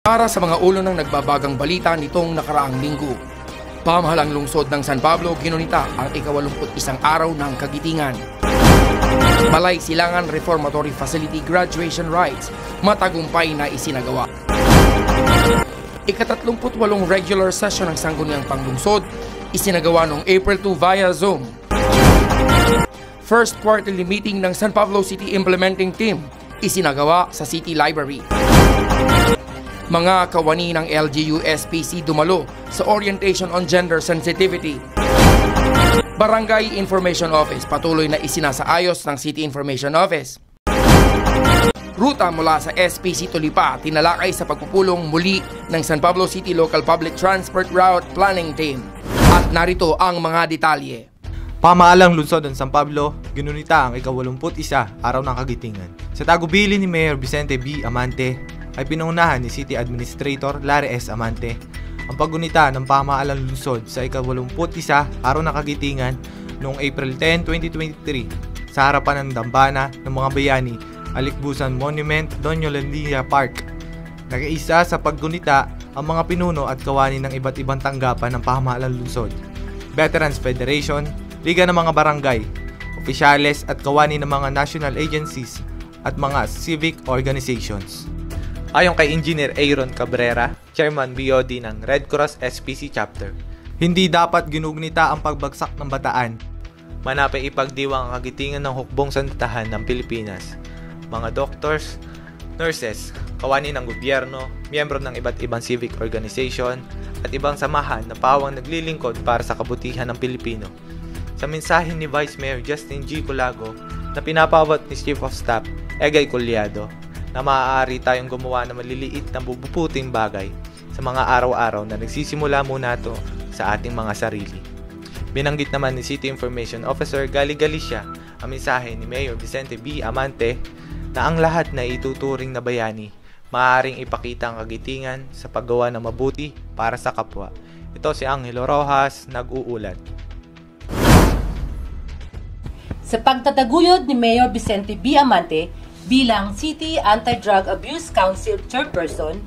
Para sa mga ulo ng nagbabagang balita nitong nakaraang linggo, pamahalang lungsod ng San Pablo ginunita ang ika-81 araw ng kagitingan. Balay Silangan Reformatory Facility graduation rites matagumpay na isinagawa. Ika-38 regular session ng Sangguniang Panglungsod isinagawa noong April 2 via Zoom. First quarterly meeting ng San Pablo City Implementing Team isinagawa sa City Library. Mga kawani ng LGU-SPC dumalo sa Orientation on Gender Sensitivity. Barangay Information Office patuloy na isinasaayos ng City Information Office. Ruta mula sa SPC Tulipa tinalakay sa pagpupulong muli ng San Pablo City Local Public Transport Route Planning Team. At narito ang mga detalye. Pamahalaang lungsod ng San Pablo, ginunita ang ika-81 araw ng kagitingan. Sa tagubilin ni Mayor Vicente B. Amante, ay pinungunahan ni City Administrator Larry S. Amante ang paggunita ng pamahalaang lungsod sa ika-81 araw ng kagitingan noong April 10, 2023 sa harapan ng dambana ng mga bayani Alikbusan Monument, Doña Yolandia Park. Nag-iisa sa paggunita ang mga pinuno at kawani ng iba't ibang tanggapan ng pamahalaang lungsod, Veterans Federation, Liga ng mga Barangay, opisyales at kawani ng mga national agencies at mga civic organizations. Ayon kay Engineer Aaron Cabrera, Chairman BOD ng Red Cross SPC Chapter, hindi dapat ginugnita ang pagbagsak ng bataan. Manapay ipagdiwang ang kagitingan ng hukbong sandatahan ng Pilipinas. Mga doctors, nurses, kawani ng gobyerno, miyembro ng iba't ibang civic organization, at ibang samahan na pawang naglilingkod para sa kabutihan ng Pilipino. Sa mensahe ni Vice Mayor Justin G. Culago na pinapawat ni Chief of Staff Egay Collado, na maaari tayong gumawa ng maliliit na bubuputing bagay sa mga araw-araw na nagsisimula muna ito sa ating mga sarili. Binanggit naman ni City Information Officer Gali Galicia ang mensahe ni Mayor Vicente B. Amante na ang lahat na ituturing na bayani maaaring ipakita ang kagitingan sa paggawa ng mabuti para sa kapwa. Ito si Angelo Rojas, nag-uulat. Sa pagtataguyod ni Mayor Vicente B. Amante bilang City Anti-Drug Abuse Council Chairperson,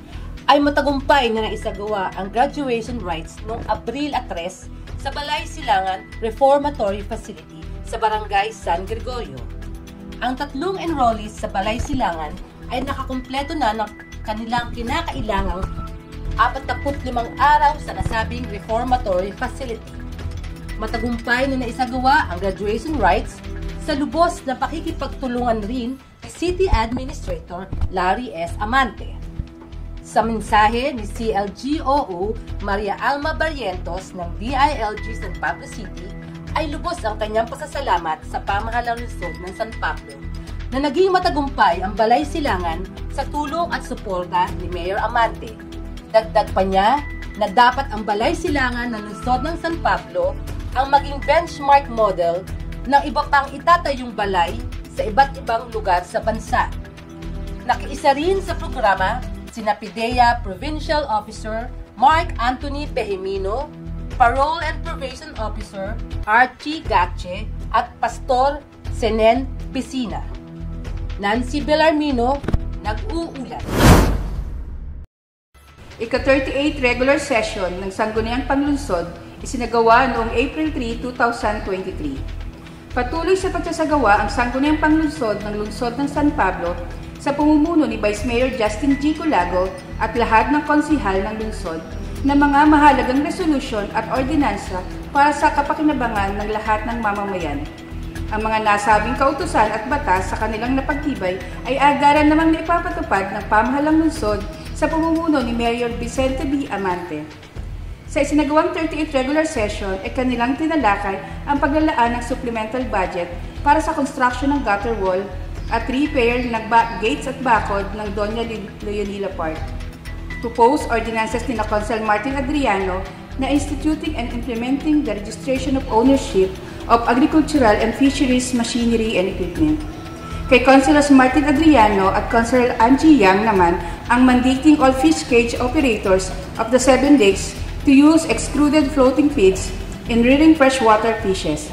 ay matagumpay na naisagawa ang graduation rites noong Abril 3 sa Balay Silangan Reformatory Facility sa Barangay San Gregorio. Ang tatlong enrollees sa Balay Silangan ay nakakumpleto na ng kanilang kinakailangang 45 araw sa nasabing reformatory facility. Matagumpay na naisagawa ang graduation rites sa lubos na pakikipagtulungan rin ni City Administrator Larry S. Amante. Sa mensahe ni CLGOO Maria Alma Barrientos ng DILG San Pablo City, ay lubos ang kanyang pasasalamat sa pamahalang lungsod ng San Pablo na naging matagumpay ang Balay Silangan sa tulong at suporta ni Mayor Amante. Dagdag pa niya na dapat ang Balay Silangan ng lungsod ng San Pablo ang maging benchmark model ng iba pang itatayong balay sa iba't ibang lugar sa bansa. Nakiisa rin sa programa sina PIDEA Provincial Officer Mark Anthony Pehemino, Parole and Probation Officer Archie Gache at Pastor Senen Piscina. Nancy Bellarmino, nag-uulat. Ika-38 regular session ng Sangguniang Panglungsod isinagawa noong April 3, 2023. Patuloy sa pagsasagawa ang Sangguniang Panglungsod ng Lungsod ng San Pablo sa pamumuno ni Vice Mayor Justin G. Culago at lahat ng konsihal ng lungsod na mga mahalagang resolusyon at ordinansa para sa kapakinabangan ng lahat ng mamamayan. Ang mga nasabing kautusan at batas sa kanilang napagtibay ay agaran namang naipapatupad ng pamahalang lungsod sa pamumuno ni Mayor Vicente B. Amante. Sa isinagawang 38 regular session ay kanilang tinalakay ang paglalaan ng supplemental budget para sa construction ng gutter wall at repair ng gates at bakod ng Doña Yolandia Park. Proposed ordinances ni Council Martin Adriano na instituting and implementing the registration of ownership of agricultural and fisheries machinery and equipment. Kay Councilors Martin Adriano at Councilor Angie Yang naman ang mandating all fish cage operators of the 7 lakes to use extruded floating feeds in rearing freshwater fishes.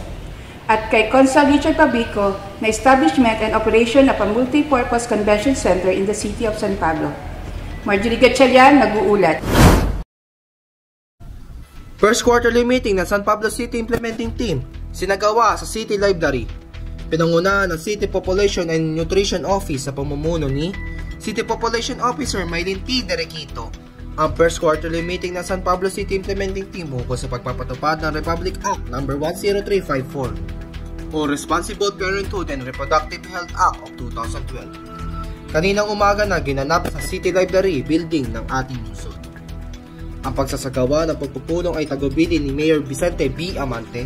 At kay Consul Richard Pabico na establishment and operation of a multi-purpose convention center in the city of San Pablo. Marjorie Gatchalian, nag-uulat. First quarterly meeting ng San Pablo City Implementing Team, sinagawa sa City Library. Pinangunahan ng City Population and Nutrition Office sa pamumuno ni City Population Officer Maylin P. Derequito. Ang first quarterly meeting ng San Pablo City Implementing Team ukol sa pagpapatupad ng Republic Act No. 10354 o Responsible Parenthood and Reproductive Health Act of 2012. Kaninang umaga na ginanap sa City Library building ng ating lungsod. Ang pagsasagawa ng pagpupulong ay tagubilin ni Mayor Vicente B. Amante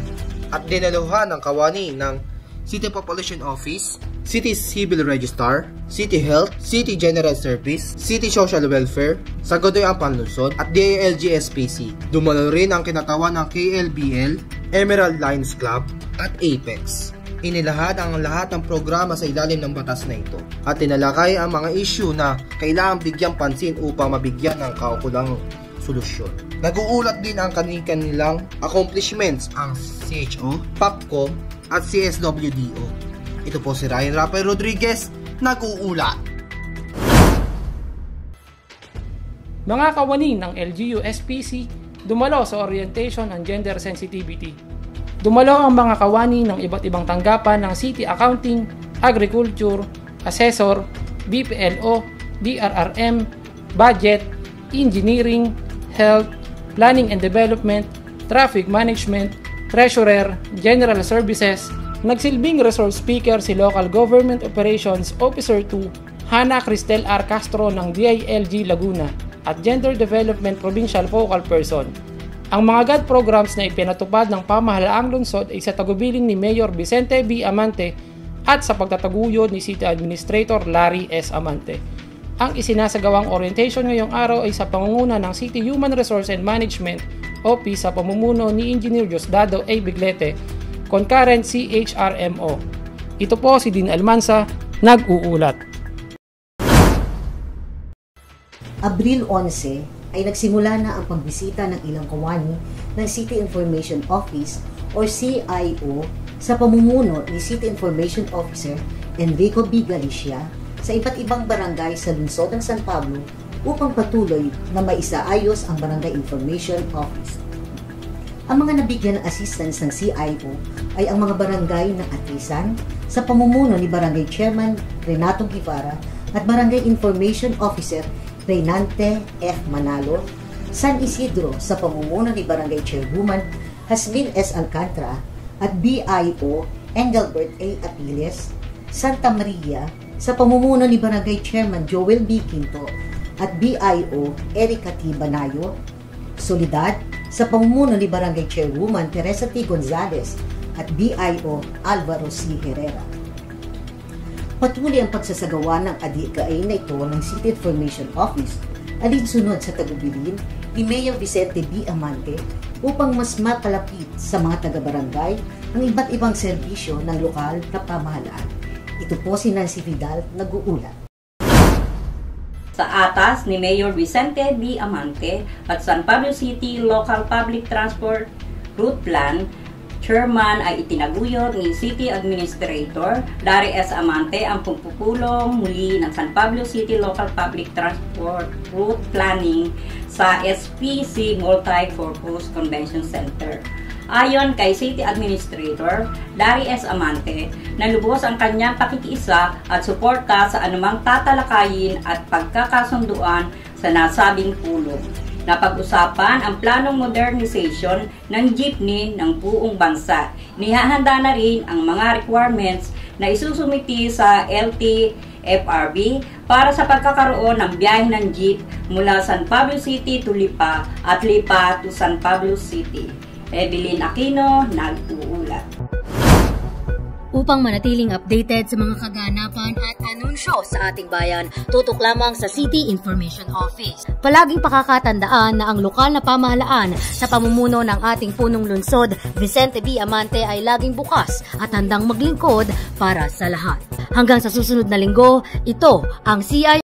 at dinaluhan ng kawani ng City Population Office, City Civil Registrar, City Health, City General Service, City Social Welfare, Sagodoy ang Panlunsod at DILG-SPC. Dumalo rin ang kinatawan ng KLBL, Emerald Lions Club at Apex. Inilahad ang lahat ng programa sa ilalim ng batas na ito at tinalakay ang mga issue na kailangang bigyang pansin upang mabigyan ng kaukulang solusyon. Nag-uulat din ang kanilang accomplishments ang CHO, PAPCOM at CSWDO. Ito po si Ryan Rafael Rodriguez, nag-uulat. Mga kawani ng LGU-SPC, dumalo sa orientation on gender sensitivity. Dumalo ang mga kawani ng iba't ibang tanggapan ng City Accounting, Agriculture, Assessor, BPLO, DRRM, Budget, Engineering, Health, Planning and Development, Traffic Management, Treasurer, General Services. Nagsilbing resource speaker si Local Government Operations Officer 2, Hana Cristel R. Castro ng DILG Laguna at Gender Development Provincial Focal Person. Ang mga GAD programs na ipinatupad ng pamahalaang lungsod ay sa tagubilin ni Mayor Vicente B. Amante at sa pagtataguyod ni City Administrator Larry S. Amante. Ang isinasagawang orientation ngayong araw ay sa pangunguna ng City Human Resource and Management Office sa pamumuno ni Engineer Diosdado A. Biglete, concurrent CHRMO. Ito po si Dean Almanza, nag-uulat. Abril 11 ay nagsimula na ang pagbisita ng ilang kawani ng City Information Office o CIO sa pamumuno ni City Information Officer Enrico B. Galicia sa iba't ibang barangay sa lungsod ng San Pablo upang patuloy na maisaayos ang Barangay Information Office. Ang mga nabigyan ng assistance ng CIO ay ang mga barangay ng Atisan sa pamumuno ni Barangay Chairman Renato Guevara at Barangay Information Officer Reynante F. Manalo, San Isidro sa pamumuno ni Barangay Chairwoman Hasmin S. Alcantara at BIO Engelbert A. Apiles, Santa Maria sa pamumuno ni Barangay Chairman Joel B. Quinto at BIO Erica T. Banayo, Solidad sa pamumuno ni Barangay Chairwoman Teresa T. Gonzales at BIO Alvaro C. Herrera. Patuloy ang pagsasagawa ng adikain na ito ng City Information Office alinsunod sa tagubilin ni Mayor Vicente B. Amante upang mas makalapit sa mga taga-barangay ang iba't ibang serbisyo ng lokal na pamahalaan. Ito po si Nancy Vidal, nag-uulat. Sa atas ni Mayor Vicente B. Amante at San Pablo City Local Public Transport Route Plan, Chairman ay itinaguyod ni City Administrator Larry S. Amante ang pagpupulong muli ng San Pablo City Local Public Transport Route Planning sa SPC Multi-Purpose Convention Center. Ayon kay City Administrator Larry S. Amante, nalubos ang kanyang pakikiisa at suporta sa anumang tatalakayin at pagkakasunduan sa nasabing pulong. Napag-usapan ang planong modernization ng jeepney ng buong bansa. Nihahanda na rin ang mga requirements na isusumiti sa LTFRB para sa pagkakaroon ng biyahe ng jeep mula San Pablo City to Lipa at Lipa to San Pablo City. Evelyn Aquino, nag-uulat. Upang manatiling updated sa mga kaganapan at anunsyo sa ating bayan, tutok lamang sa City Information Office. Palaging pakakatandaan na ang lokal na pamahalaan sa pamumuno ng ating punong lungsod, Vicente B. Amante, ay laging bukas at handang maglingkod para sa lahat. Hanggang sa susunod na linggo, ito ang CI